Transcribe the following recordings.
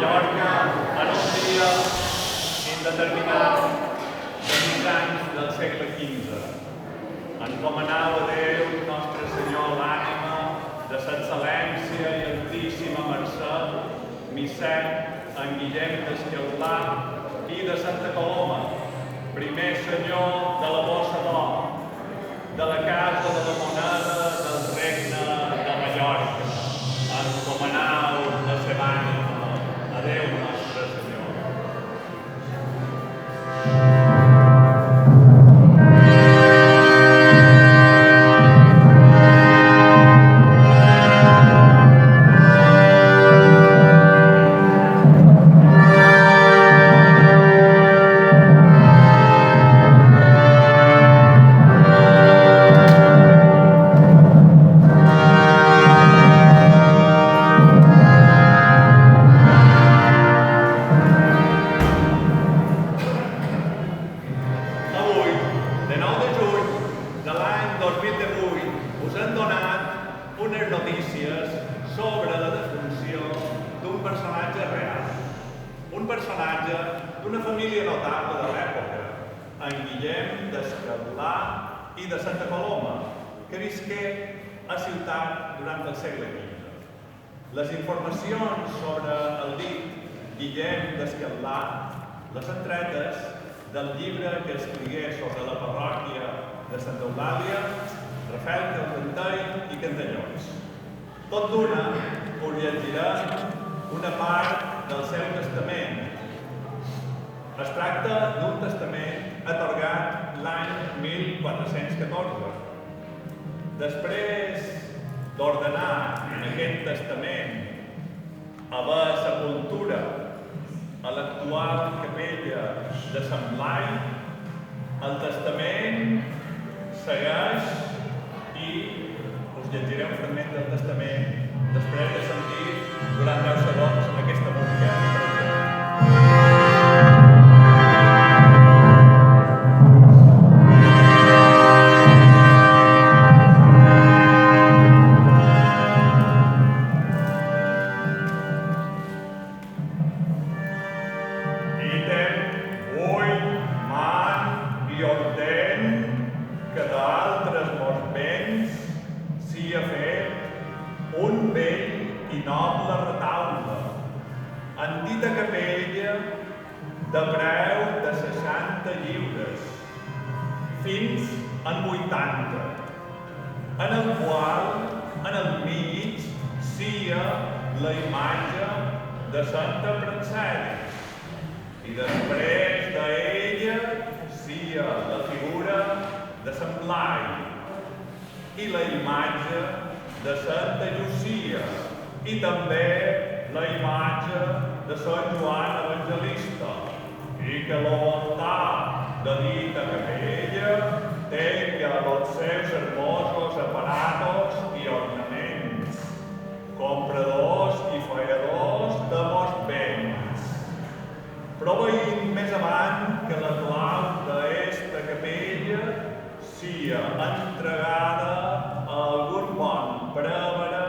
Mallorca en un dia indeterminat de 20 anys del segle XV. Encomanau a Déu, Nostre Senyor, l'ànima de s'excel·lència i altíssima mercè, Misset, en Guillem d'Esqueldà i de Santa Coloma, primer senyor de la Bossa d'Or, de la Casa de la Moneda del Regne de Mallorca. Encomanau la seva ànima a Déu Nostre Senyor. D'una família notable de l'època, en Guillem d'Esqueldà i de Santa Coloma, que visqué a ciutat durant el segle XV. Les informacions sobre el dit Guillem d'Esqueldà les han tretes del llibre que escrigué sobre la parròquia de Santa Eulàlia, Rafael Caldentei i Cantallops. Tot d'una, us llegirem una part del seu testament. Es tracta d'un testament atorgat l'any 1414. Després d'ordenar en aquest testament haver sepultura a l'actual capella de Sant Blai, el testament segueix i us llegiré un fragment del testament després de sentir durant 10 segons aquesta música. Antiga capella de preu de 60 lliures, fins en 80, en el qual, en el mig, sia la imatge de Santa Praxèdis, i després d'ella sia la figura de Sant Blai, i la imatge de Santa Llucia, i també la imatge de Sant Joan Evangelista, i que l'altar de dita capella tenga els seus hermosos aparatos i ornaments, compradors i falladors de molts béns. Proveint més avant que la clau d'esta capella sia entregada a algun bon prevere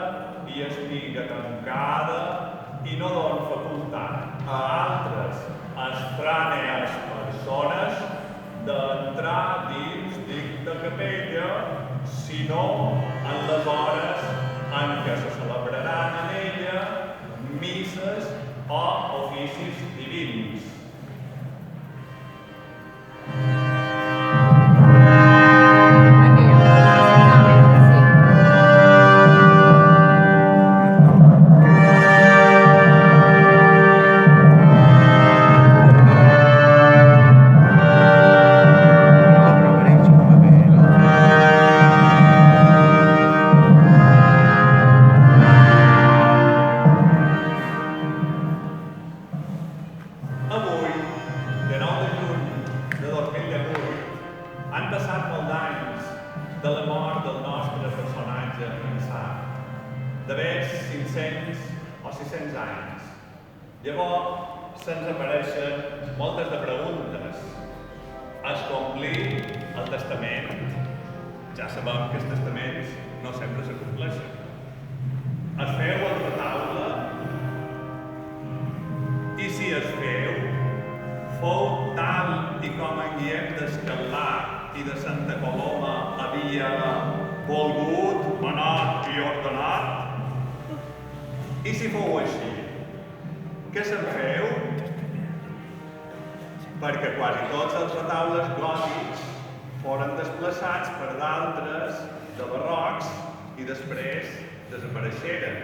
i estiga tancada i no don facultat a altres estrànees persones d'entrar dins dicta capella, sinó en les hores en què se celebraran en ella misses o oficis divins. D'haver 500 o 600 anys. Llavors se'ns apareixen moltes de preguntes. Es complir el testament? Ja sabem que els testaments no sempre se compleixen. Es feu el retaule? si es feu, fou tal i com en Guillem d'Escalà i de Santa Coloma havia volgut, manat i ordenat? I si fou així, què se'n feu? Perquè quasi tots els retaules gòtics foren desplaçats per d'altres de barrocs i després desapareixeren.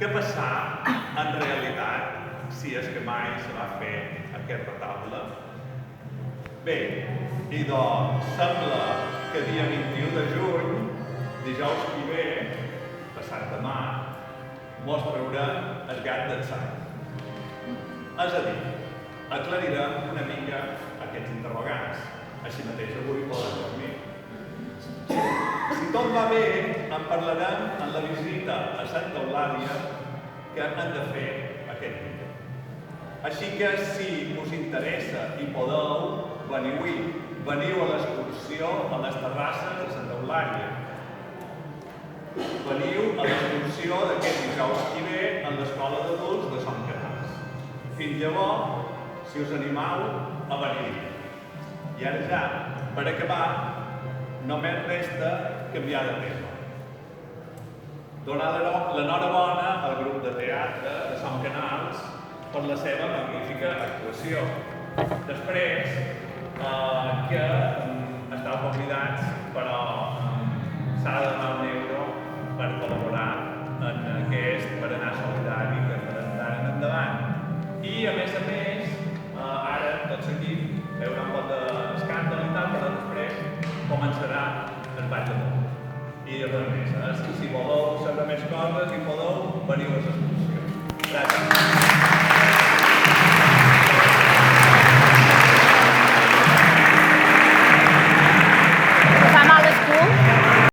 Què passà en realitat si és que mai se va fer aquest retaule? Bé, i doncs sembla que dia 21 de juny, dijous que ve, passat demà, mos traurem el gat del sac. És a dir, aclarirem una mica aquests interrogants. Així mateix avui poden dormir. Si tot va bé, en parlarem en la visita a Santa Eulàlia que hem de fer aquest dia. Així que si us interessa i podeu, veniu a l'excursió a les terrasses de Santa Eulàlia. Veniu a l'excursió d'aquest dijous que ve en l'escola d'adults de Son Canals. Fins llavors, si us animeu, a venir. I ara ja, per acabar, només resta canviar de tema. Donar l'enhorabona al grup de teatre de Son Canals per la seva magnífica actuació. Després, que estàu convidats, però s'ha de donar un euro per col·laborar en aquest berenar solidari que farem d'ara en endavant. I, a més, ara, tot seguit, veurà un pot d'escàndol i tal, però després començarà el ball de bou. I res més, si voleu saber més coses i podeu, veniu a l'excursió.